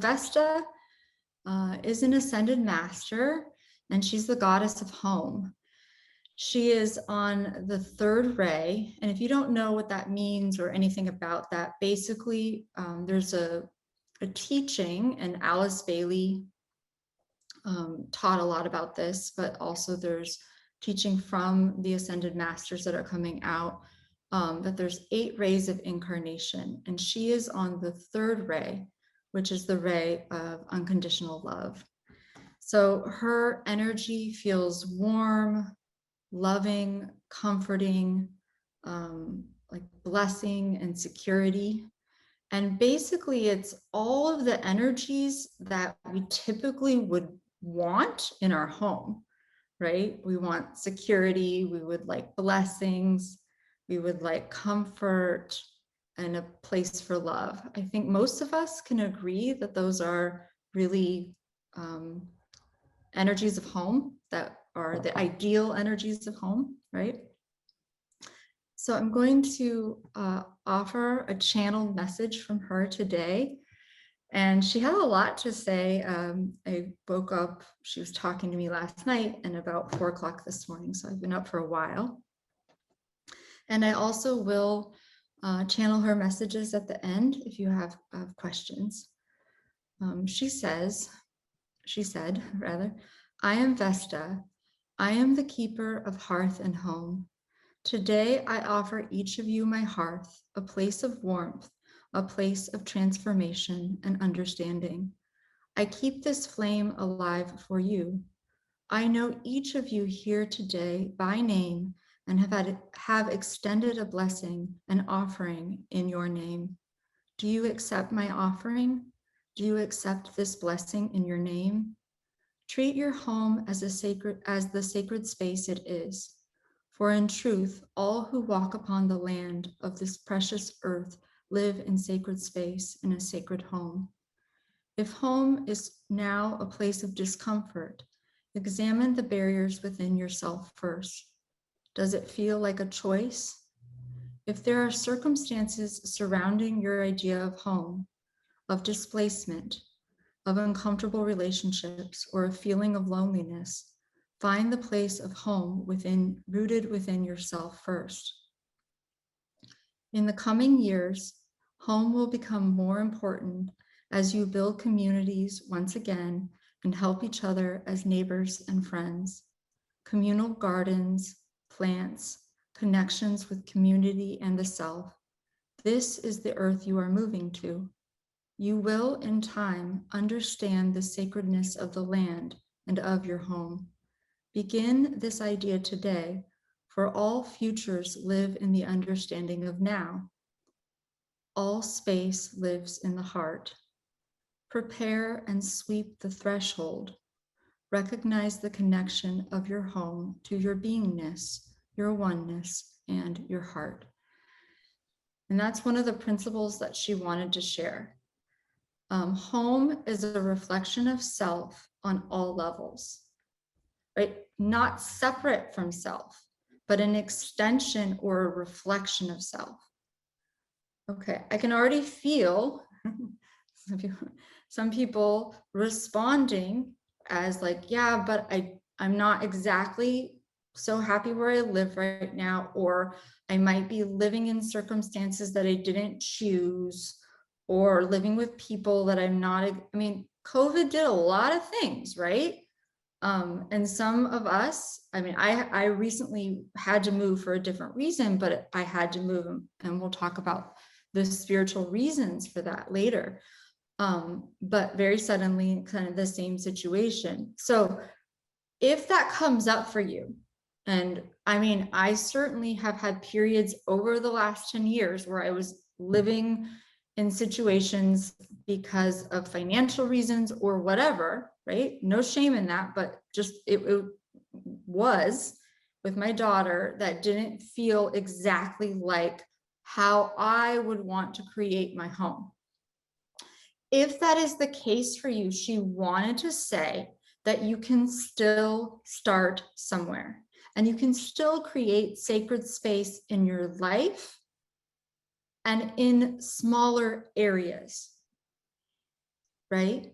Vesta is an Ascended Master, and she's the goddess of home. She is on the third ray. And if you don't know what that means or anything about that, basically there's a teaching, and Alice Bailey taught a lot about this, but also there's teaching from the Ascended Masters that are coming out, that there's 8 rays of incarnation, and she is on the third ray, which is the ray of unconditional love. So her energy feels warm, loving, comforting, like blessing and security. And basically it's all of the energies that we typically would want in our home, right? We want security, we would like blessings, we would like comfort and a place for love. I think most of us can agree that those are really energies of home, that are the ideal energies of home, right? So I'm going to offer a channeled message from her today. And she had a lot to say. I woke up, she was talking to me last night and about 4 o'clock this morning. So I've been up for a while. And I also will channel her messages at the end if you have questions. She said, I am Vesta. I am the keeper of hearth and home. Today, I offer each of you my hearth, a place of warmth, a place of transformation and understanding. I keep this flame alive for you. I know each of you here today by name and have extended a blessing, an offering in your name. Do you accept my offering? Do you accept this blessing in your name? Treat your home as the sacred space it is. For in truth, all who walk upon the land of this precious earth live in sacred space in a sacred home. If home is now a place of discomfort, examine the barriers within yourself first. Does it feel like a choice? If there are circumstances surrounding your idea of home, of displacement, of uncomfortable relationships, or a feeling of loneliness, find the place of home rooted within yourself first. In the coming years, home will become more important as you build communities once again and help each other as neighbors and friends. Communal gardens, plants, connections with community and the self. This is the earth you are moving to. You will, in time, understand the sacredness of the land and of your home. Begin this idea today, for all futures live in the understanding of now. All space lives in the heart. Prepare and sweep the threshold. Recognize the connection of your home to your beingness, your oneness, and your heart. And that's one of the principles that she wanted to share. Home is a reflection of self on all levels, right? Not separate from self, but an extension or a reflection of self. Okay, I can already feel some people responding as like, yeah, but I'm not exactly so happy where I live right now, or I might be living in circumstances that I didn't choose, or living with people that I'm not, I mean, COVID did a lot of things, right? And some of us, I mean, I recently had to move for a different reason, but I had to move, and we'll talk about the spiritual reasons for that later. But very suddenly, kind of the same situation. So if that comes up for you, and I mean, I certainly have had periods over the last 10 years where I was living in situations because of financial reasons or whatever, right? No shame in that, but just it was with my daughter that didn't feel exactly like how I would want to create my home. If that is the case for you, she wanted to say that you can still start somewhere and you can still create sacred space in your life and in smaller areas. right?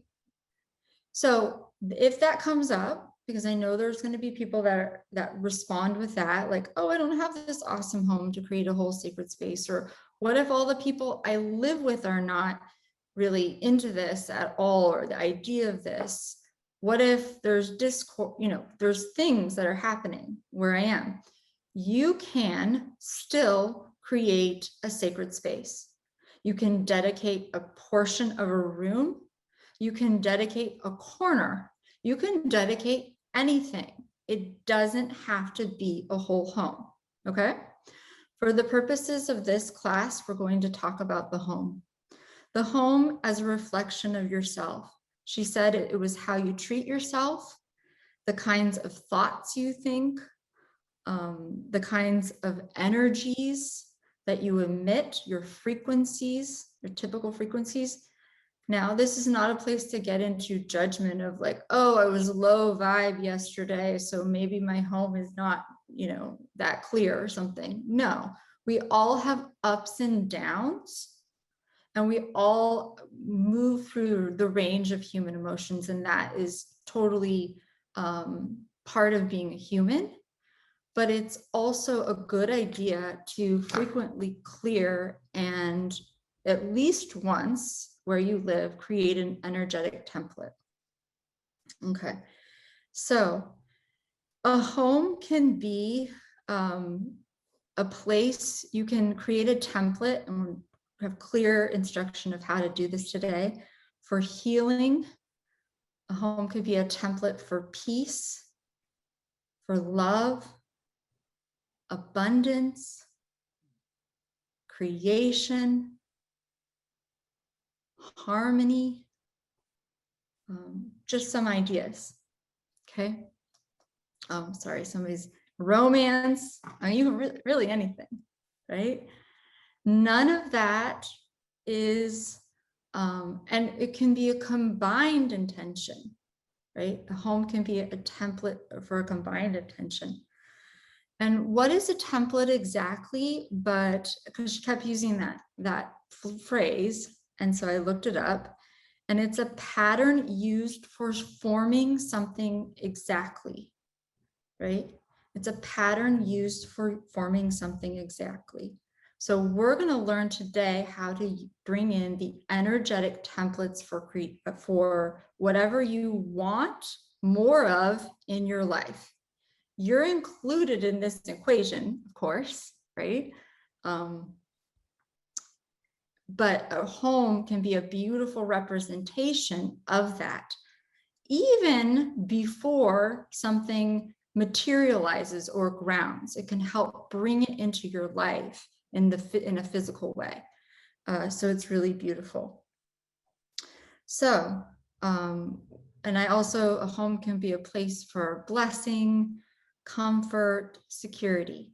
So if that comes up, because I know there's going to be people that respond with that, like, oh, I don't have this awesome home to create a whole sacred space, or what if all the people I live with are not really into this at all, or the idea of this? What if there's discord, there's things that are happening where I am? You can still create a sacred space. You can dedicate a portion of a room. You can dedicate a corner. You can dedicate anything. It doesn't have to be a whole home, okay? For the purposes of this class, we're going to talk about the home. The home as a reflection of yourself. She said it was how you treat yourself, the kinds of thoughts you think, the kinds of energies that you emit, your frequencies, your typical frequencies. Now, this is not a place to get into judgment of like, oh, I was low vibe yesterday, so maybe my home is not, that clear or something. No, we all have ups and downs, and we all move through the range of human emotions, and that is totally part of being a human. But it's also a good idea to frequently clear and at least once where you live, create an energetic template. Okay, so a home can be a place. You can create a template, and we have clear instruction of how to do this today. For healing, a home could be a template for peace, for love, abundance, creation, harmony, just some ideas. Okay. Sorry, somebody's romance. I mean, you can really anything, right? None of that is, and it can be a combined intention, right? A home can be a template for a combined intention. And what is a template exactly? But because she kept using that phrase, and so I looked it up, and it's a pattern used for forming something exactly, right? It's a pattern used for forming something exactly. So we're going to learn today how to bring in the energetic templates for whatever you want more of in your life. You're included in this equation, of course, right? But a home can be a beautiful representation of that, even before something materializes or grounds. It can help bring it into your life in a physical way. So it's really beautiful. So, and a home can be a place for blessing, comfort, security.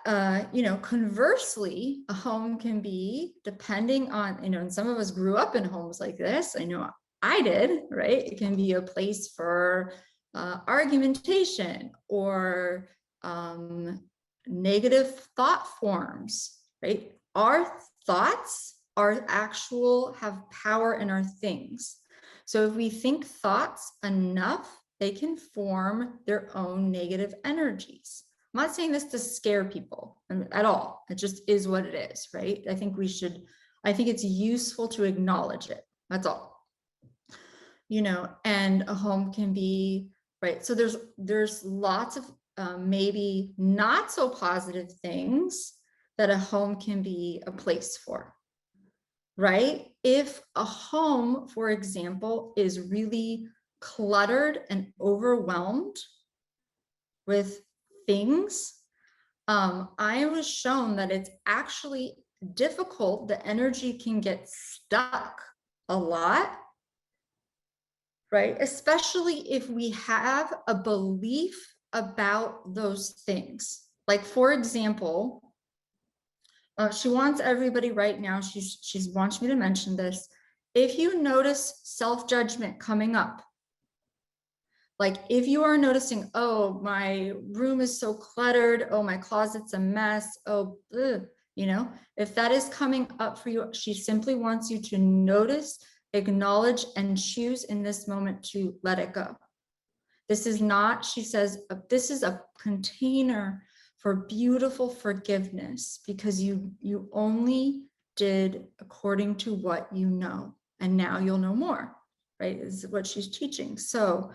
Conversely, a home can be, depending on, and some of us grew up in homes like this. I know I did, right? It can be a place for argumentation or negative thought forms, right? Our thoughts have power in our things. So if we think thoughts enough, they can form their own negative energies. I'm not saying this to scare people at all. It just is what it is, right? I think it's useful to acknowledge it. That's all. And a home can be, right? So there's lots of maybe not so positive things that a home can be a place for, right? If a home, for example, is really cluttered and overwhelmed with things, I was shown that it's actually difficult. The energy can get stuck a lot, right? Especially if we have a belief about those things. Like, for example, she wants everybody right now, she wants me to mention this. If you notice self-judgment coming up, like if you are noticing, oh, my room is so cluttered, oh, my closet's a mess, oh, ugh, if that is coming up for you, she simply wants you to notice Acknowledge and choose in this moment to let it go. This is not, she says, this is a container for beautiful forgiveness, because you only did according to what you know, and now you'll know more, right? Is what she's teaching. So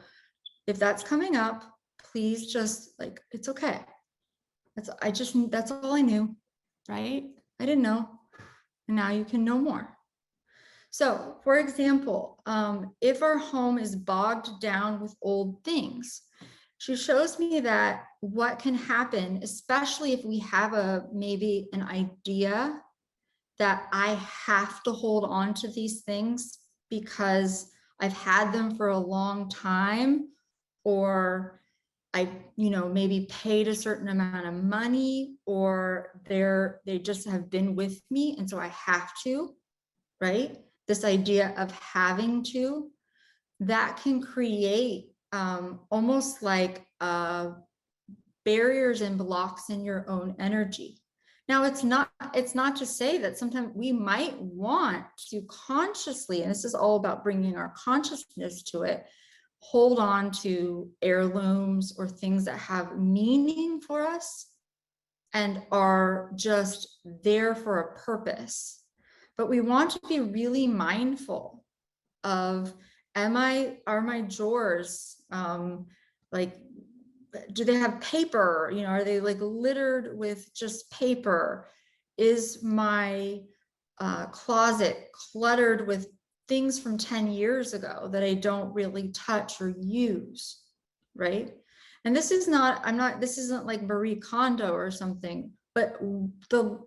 if that's coming up, please just like, it's okay. That's all I knew, right? I didn't know, and now you can know more. So, for example, if our home is bogged down with old things, she shows me that what can happen, especially if we have maybe an idea that I have to hold on to these things because I've had them for a long time, or I, maybe paid a certain amount of money, or they just have been with me, and so I have to, right? This idea of having to, that can create almost like barriers and blocks in your own energy. Now, it's not to say that sometimes we might want to consciously, and this is all about bringing our consciousness to it, hold on to heirlooms or things that have meaning for us and are just there for a purpose. But we want to be really mindful of, are my drawers, like, do they have paper? Are they like littered with just paper? Is my closet cluttered with things from 10 years ago that I don't really touch or use, right? And this isn't like Marie Kondo or something, but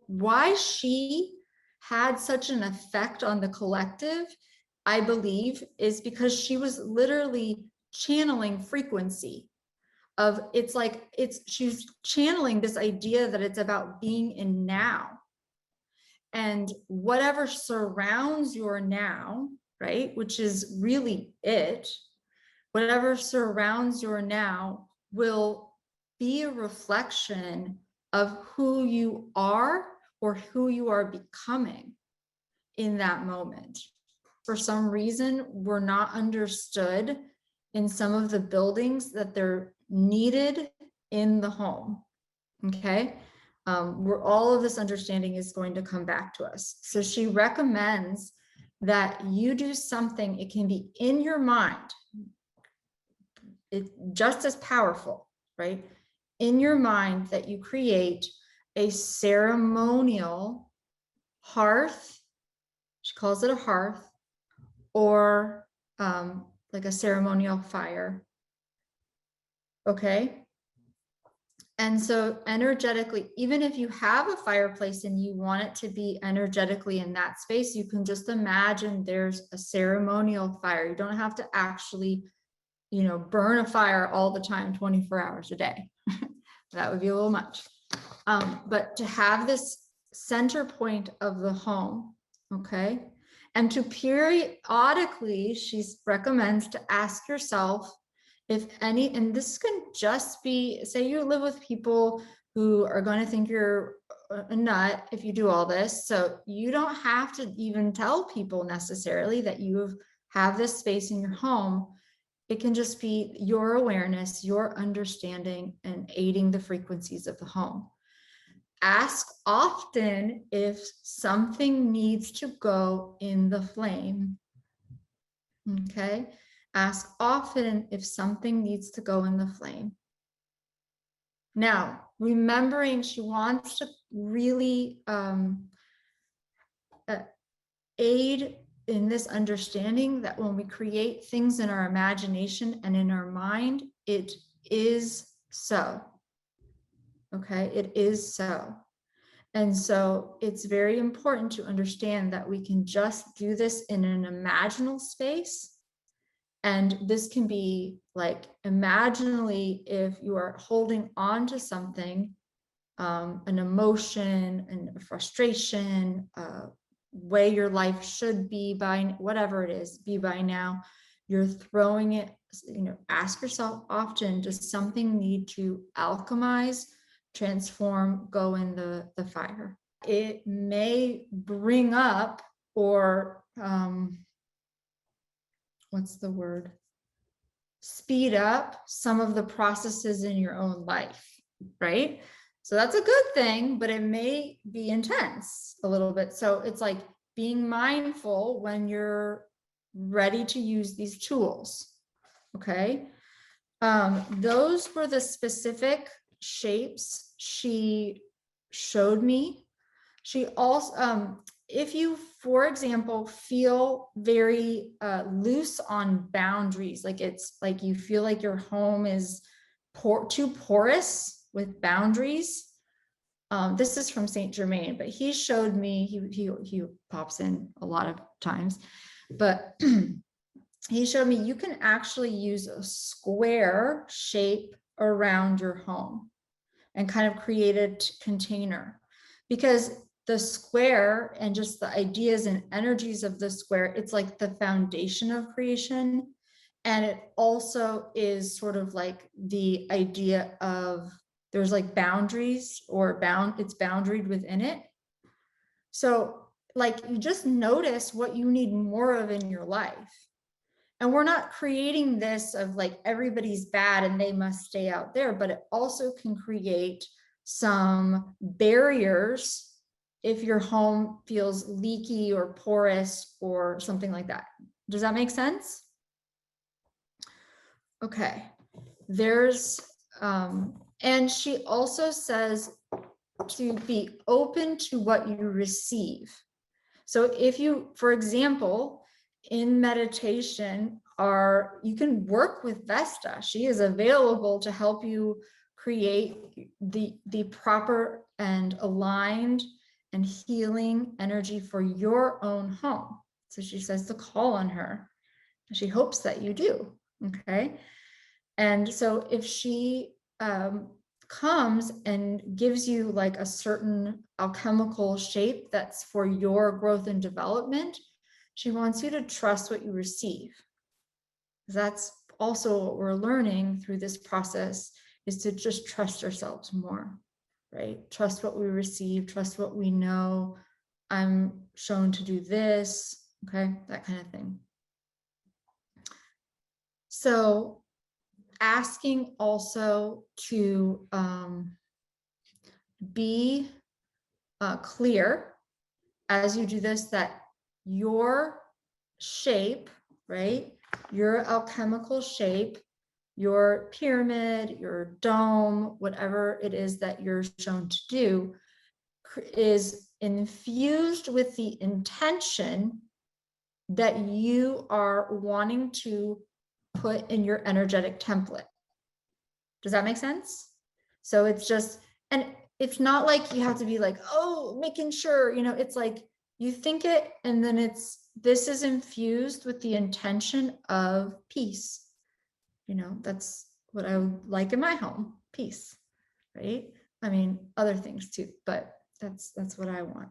why she had such an effect on the collective, I believe, is because she was literally channeling frequency of, she's channeling this idea that it's about being in now. And whatever surrounds your now, right, which is really it, whatever surrounds your now will be a reflection of who you are or who you are becoming in that moment. For some reason, we're not understood in some of the buildings that they're needed in the home, okay? Where all of this understanding is going to come back to us. So she recommends that you do something, it can be in your mind, it's just as powerful, right? In your mind, that you create a ceremonial hearth, she calls it a hearth, or like a ceremonial fire, okay? And so energetically, even if you have a fireplace and you want it to be energetically in that space, you can just imagine there's a ceremonial fire. You don't have to actually, burn a fire all the time, 24 hours a day. That would be a little much. But to have this center point of the home, okay? And to periodically, she recommends to ask yourself, if any, and this can just be, say you live with people who are going to think you're a nut if you do all this. So you don't have to even tell people necessarily that you have this space in your home. It can just be your awareness, your understanding, and aiding the frequencies of the home. Ask often if something needs to go in the flame. Okay? Ask often if something needs to go in the flame. Now, remembering she wants to really aid in this understanding that when we create things in our imagination and in our mind, it is so. Okay, it is so. And so it's very important to understand that we can just do this in an imaginal space. And this can be like, imaginally, if you are holding on to something, an emotion and a frustration, way your life should be by, whatever it is, be by now, you're throwing it, ask yourself often, does something need to alchemize, transform, go in the fire? It may bring up or what's the word? Speed up some of the processes in your own life, right? So that's a good thing, but it may be intense a little bit. So it's like being mindful when you're ready to use these tools. Okay. Those were the specific shapes she showed me. She also, if you, for example, feel very loose on boundaries, like it's like you feel like your home is too porous with boundaries. This is from Saint Germain, but he showed me, he pops in a lot of times, but he showed me you can actually use a square shape around your home and kind of create a container, because the square and just the ideas and energies of the square, it's like the foundation of creation. And it also is sort of like the idea of there's like boundaries or it's boundaried within it. So like you just notice what you need more of in your life. And we're not creating this of like everybody's bad and they must stay out there, but it also can create some barriers if your home feels leaky or porous or something like that. Does that make sense? Okay. There's, and she also says to be open to what you receive. So if you, for example, in meditation, you can work with Vesta. She is available to help you create the proper and aligned and healing energy for your own home. So she says to call on her. She hopes that you do. Okay. And so if she comes and gives you like a certain alchemical shape that's for your growth and development, she wants you to trust what you receive. That's also what we're learning through this process, is to just trust ourselves more, right? Trust what we receive, trust what we know. I'm shown to do this, okay? That kind of thing. So asking also to be clear as you do this, that your shape, right, your alchemical shape, your pyramid, your dome, whatever it is that you're shown to do, is infused with the intention that you are wanting to put in your energetic template. Does that make sense? So it's just, and it's not like you have to be like, oh, making sure, it's like you think it, and then this is infused with the intention of peace. That's what I would like in my home, peace, right? I mean, other things too, but that's what I want.